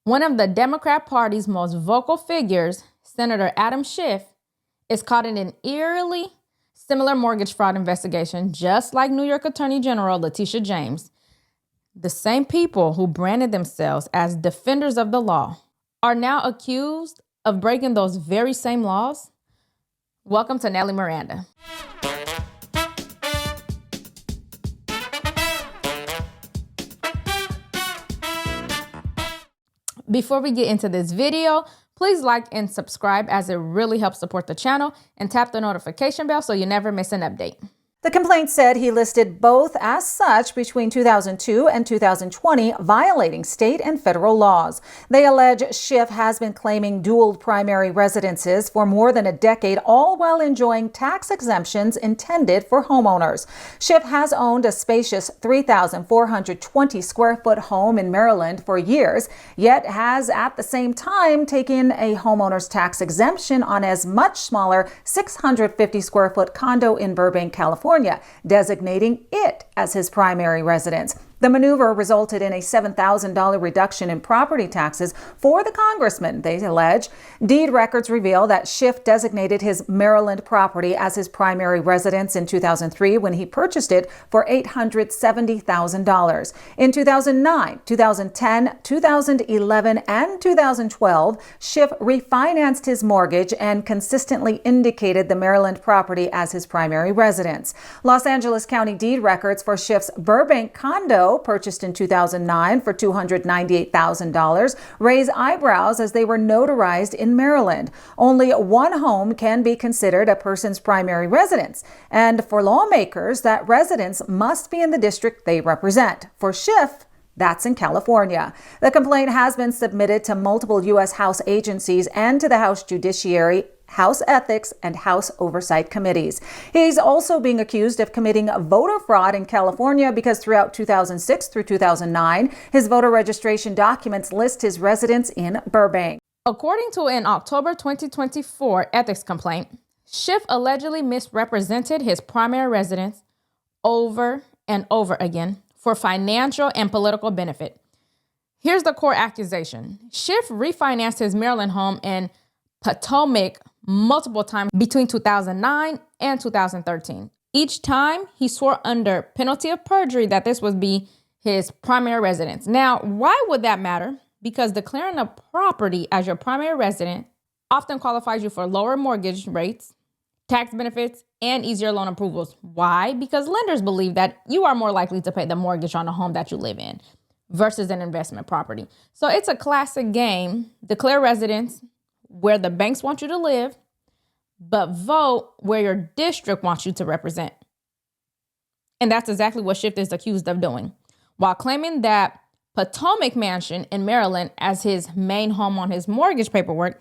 One of the Democrat Party's most vocal figures, Senator Adam Schiff, is caught in an eerily similar mortgage fraud investigation, just like New York Attorney General Letitia James. The same people who branded themselves as defenders of the law are now accused of breaking those very same laws. Welcome to Nellie Miranda. Before we get into this video, please like and subscribe as it really helps support the channel, and tap the notification bell so you never miss an update. The complaint said he listed both as such between 2002 and 2020, violating state and federal laws. They allege Schiff has been claiming dual primary residences for more than a decade, all while enjoying tax exemptions intended for homeowners. Schiff has owned a spacious 3,420 square foot home in Maryland for years, yet has at the same time taken a homeowner's tax exemption on his much smaller 650 square foot condo in Burbank, California, designating it as his primary residence. The maneuver resulted in a $7,000 reduction in property taxes for the congressman, they allege. Deed records reveal that Schiff designated his Maryland property as his primary residence in 2003 when he purchased it for $870,000. In 2009, 2010, 2011, and 2012, Schiff refinanced his mortgage and consistently indicated the Maryland property as his primary residence. Los Angeles County deed records for Schiff's Burbank condo, purchased in 2009 for $298,000, raise eyebrows as they were notarized in Maryland. Only one home can be considered a person's primary residence, and for lawmakers, that residence must be in the district they represent. For Schiff, that's in California. The complaint has been submitted to multiple U.S. House agencies and to the House Judiciary, House Ethics, and House Oversight Committees. He's also being accused of committing voter fraud in California because throughout 2006 through 2009, his voter registration documents list his residence in Burbank. According to an October 2024 ethics complaint, Schiff allegedly misrepresented his primary residence over and over again for financial and political benefit. Here's the core accusation. Schiff refinanced his Maryland home in Potomac multiple times between 2009 and 2013. Each time, he swore under penalty of perjury that this would be his primary residence. Now, why would that matter? Because declaring a property as your primary residence often qualifies you for lower mortgage rates, tax benefits, and easier loan approvals. Why? Because lenders believe that you are more likely to pay the mortgage on the home that you live in versus an investment property. So it's a classic game. Declare residence where the banks want you to live, but vote where your district wants you to represent. And that's exactly what Schiff is accused of doing. While claiming that Potomac Mansion in Maryland as his main home on his mortgage paperwork,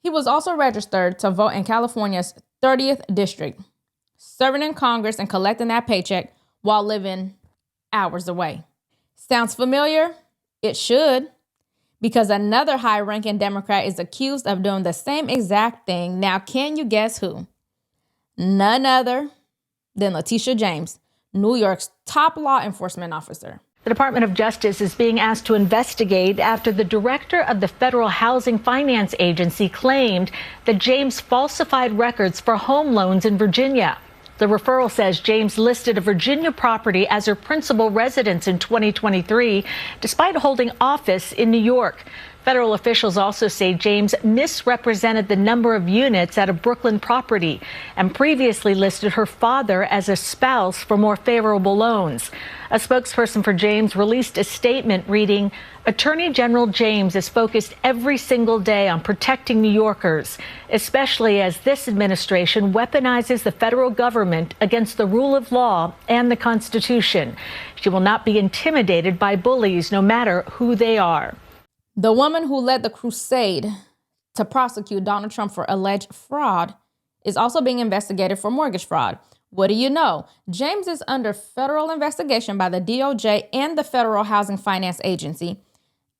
he was also registered to vote in California's 30th district, serving in Congress and collecting that paycheck while living hours away. Sounds familiar? It should, because another high-ranking Democrat is accused of doing the same exact thing. Now, can you guess who? None other than Letitia James, New York's top law enforcement officer. The Department of Justice is being asked to investigate after the director of the Federal Housing Finance Agency claimed that James falsified records for home loans in Virginia. The referral says James listed a Virginia property as her principal residence in 2023, despite holding office in New York. Federal officials also say James misrepresented the number of units at a Brooklyn property and previously listed her father as a spouse for more favorable loans. A spokesperson for James released a statement reading, "Attorney General James is focused every single day on protecting New Yorkers, especially as this administration weaponizes the federal government against the rule of law and the Constitution. She will not be intimidated by bullies, no matter who they are." The woman who led the crusade to prosecute Donald Trump for alleged fraud is also being investigated for mortgage fraud. What do you know? James is under federal investigation by the DOJ and the Federal Housing Finance Agency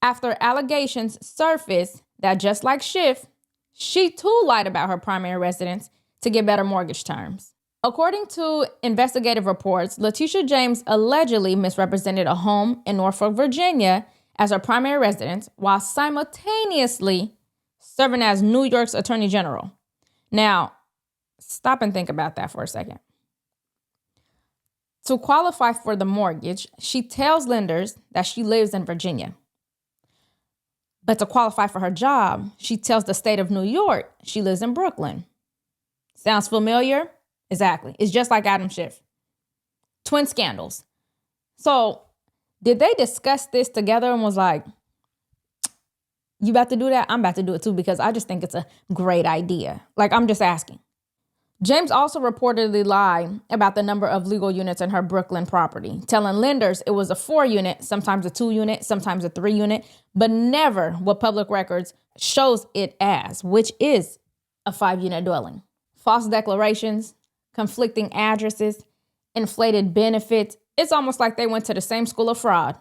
after allegations surfaced that, just like Schiff, she too lied about her primary residence to get better mortgage terms. According to investigative reports, Letitia James allegedly misrepresented a home in Norfolk, Virginia as her primary residence while simultaneously serving as New York's Attorney General. Now, stop and think about that for a second. To qualify for the mortgage, she tells lenders that she lives in Virginia. But to qualify for her job, she tells the state of New York she lives in Brooklyn. Sounds familiar? Exactly. It's just like Adam Schiff. Twin scandals. So, did they discuss this together and was like, you about to do that? I'm about to do it too because I just think it's a great idea. Like, I'm just asking. James also reportedly lied about the number of legal units in her Brooklyn property, telling lenders it was a 4-unit, sometimes a 2-unit, sometimes a 3-unit, but never what public records shows it as, which is a 5-unit dwelling. False declarations, conflicting addresses, inflated benefits. It's almost like they went to the same school of fraud.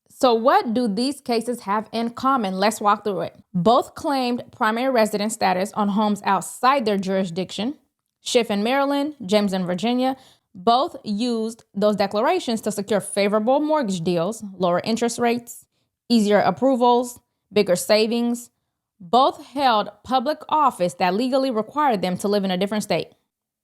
So what do these cases have in common? Let's walk through it. Both claimed primary residence status on homes outside their jurisdiction. Schiff in Maryland, James in Virginia. Both used those declarations to secure favorable mortgage deals, lower interest rates, easier approvals, bigger savings. Both held public office that legally required them to live in a different state.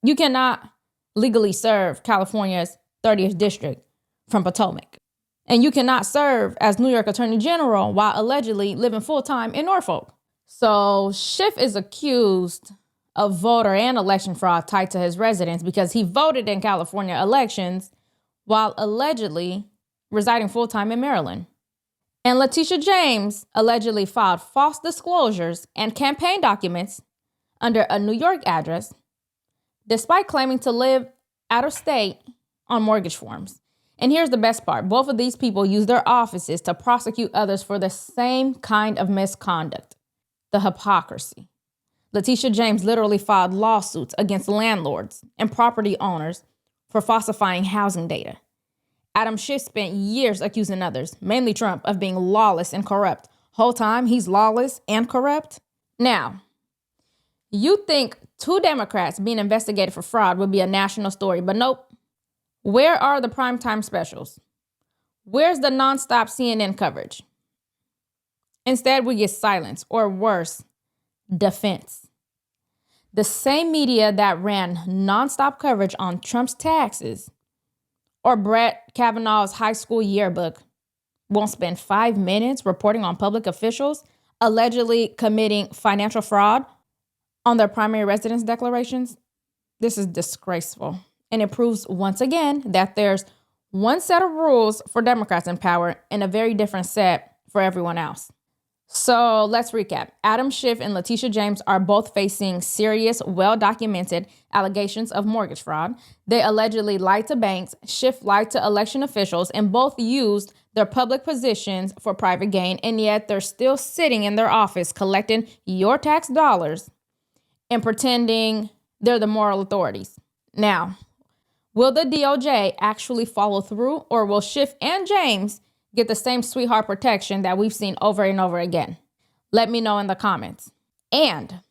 You cannot legally serve California's 30th district from Potomac. And you cannot serve as New York Attorney General while allegedly living full-time in Norfolk. So Schiff is accused of voter and election fraud tied to his residence because he voted in California elections while allegedly residing full-time in Maryland. And Letitia James allegedly filed false disclosures and campaign documents under a New York address, despite claiming to live out of state on mortgage forms. And here's the best part. Both of these people use their offices to prosecute others for the same kind of misconduct, the hypocrisy. Letitia James literally filed lawsuits against landlords and property owners for falsifying housing data. Adam Schiff spent years accusing others, mainly Trump, of being lawless and corrupt. Whole time, he's lawless and corrupt. Now, you think 2 Democrats being investigated for fraud would be a national story, but nope. Where are the primetime specials? Where's the nonstop CNN coverage? Instead, we get silence, or worse, defense. The same media that ran nonstop coverage on Trump's taxes or Brett Kavanaugh's high school yearbook won't spend 5 minutes reporting on public officials allegedly committing financial fraud on their primary residence declarations. This is disgraceful. And it proves once again that there's one set of rules for Democrats in power and a very different set for everyone else. So let's recap. Adam Schiff and Letitia James are both facing serious, well-documented allegations of mortgage fraud. They allegedly lied to banks, Schiff lied to election officials, and both used their public positions for private gain, and yet they're still sitting in their office collecting your tax dollars and pretending they're the moral authorities. Now, will the DOJ actually follow through, or will Schiff and James get the same sweetheart protection that we've seen over and over again? Let me know in the comments. And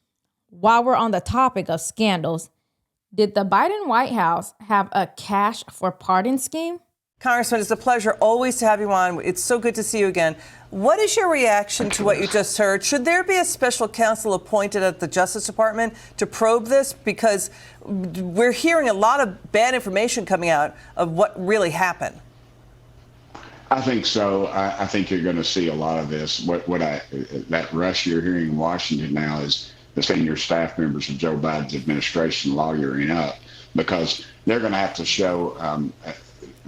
while we're on the topic of scandals, did the Biden White House have a cash for pardon scheme? Congressman, it's a pleasure always to have you on. It's so good to see you again. What is your reaction to what you just heard? Should there be a special counsel appointed at the Justice Department to probe this? Because we're hearing a lot of bad information coming out of what really happened. I think so. I think you're going to see a lot of this. That rush you're hearing in Washington now is the senior staff members of Joe Biden's administration lawyering up, because they're going to have to show,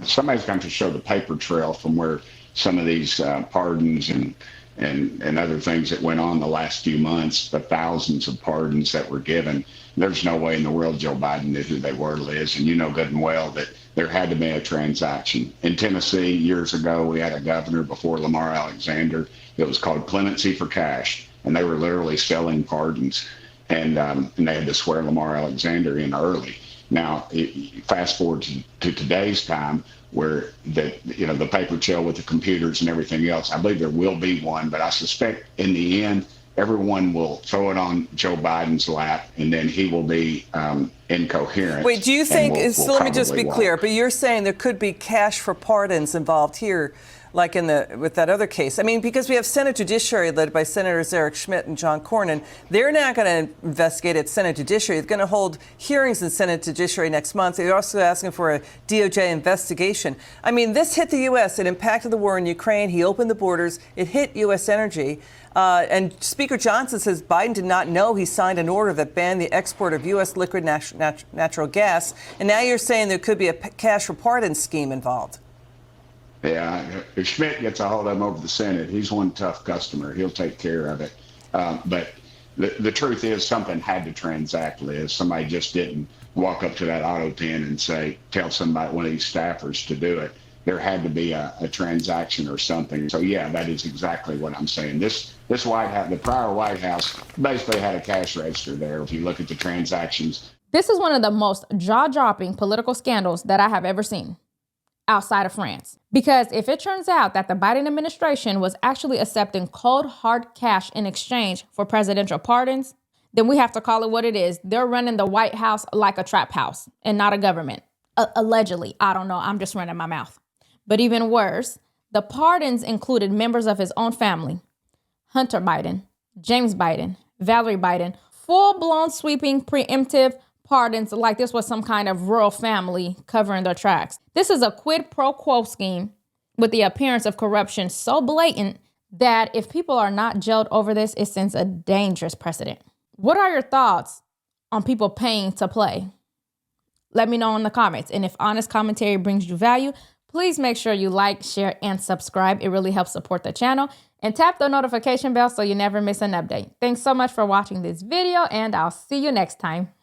somebody's going to show the paper trail from where some of these pardons and other things that went on the last few months, the thousands of pardons that were given. There's no way in the world Joe Biden knew who they were, Liz, and you know good and well that there had to be a transaction. In Tennessee, years ago, we had a governor before Lamar Alexander that was called clemency for cash, and they were literally selling pardons, and they had to swear Lamar Alexander in early. Now, fast forward to today's time, where the paper trail with the computers and everything else. I believe there will be one, but I suspect in the end, everyone will throw it on Joe Biden's lap, and then he will be incoherent. Wait, do you think, we'll so let me just be walk. clear, but you're saying there could be cash for pardons involved here. like with that other case. I mean, because we have Senate Judiciary led by Senators Eric Schmitt and John Cornyn. They're not going to investigate at Senate Judiciary. They're going to hold hearings in Senate Judiciary next month. They're also asking for a DOJ investigation. I mean, this hit the U.S. It impacted the war in Ukraine. He opened the borders. It hit U.S. energy. And Speaker Johnson says Biden did not know he signed an order that banned the export of U.S. liquid natural gas. And now you're saying there could be a cash for pardon scheme involved. Yeah, if Schmidt gets a hold of him over the Senate, he's one tough customer. He'll take care of it. But the truth is something had to transact, Liz. Somebody just didn't walk up to that auto tin and tell somebody, one of these staffers, to do it. There had to be a transaction or something. So, yeah, that is exactly what I'm saying. This White House, the prior White House, basically had a cash register there. If you look at the transactions. This is one of the most jaw-dropping political scandals that I have ever seen outside of France. Because if it turns out that the Biden administration was actually accepting cold, hard cash in exchange for presidential pardons, then we have to call it what it is. They're running the White House like a trap house and not a government. Allegedly. I don't know. I'm just running my mouth. But even worse, the pardons included members of his own family, Hunter Biden, James Biden, Valerie Biden, full-blown sweeping preemptive pardons like this was some kind of royal family covering their tracks. This is a quid pro quo scheme with the appearance of corruption so blatant that if people are not jailed over this, it sends a dangerous precedent. What are your thoughts on people paying to play? Let me know in the comments. And if honest commentary brings you value, please make sure you like, share, and subscribe. It really helps support the channel. And tap the notification bell so you never miss an update. Thanks so much for watching this video, and I'll see you next time.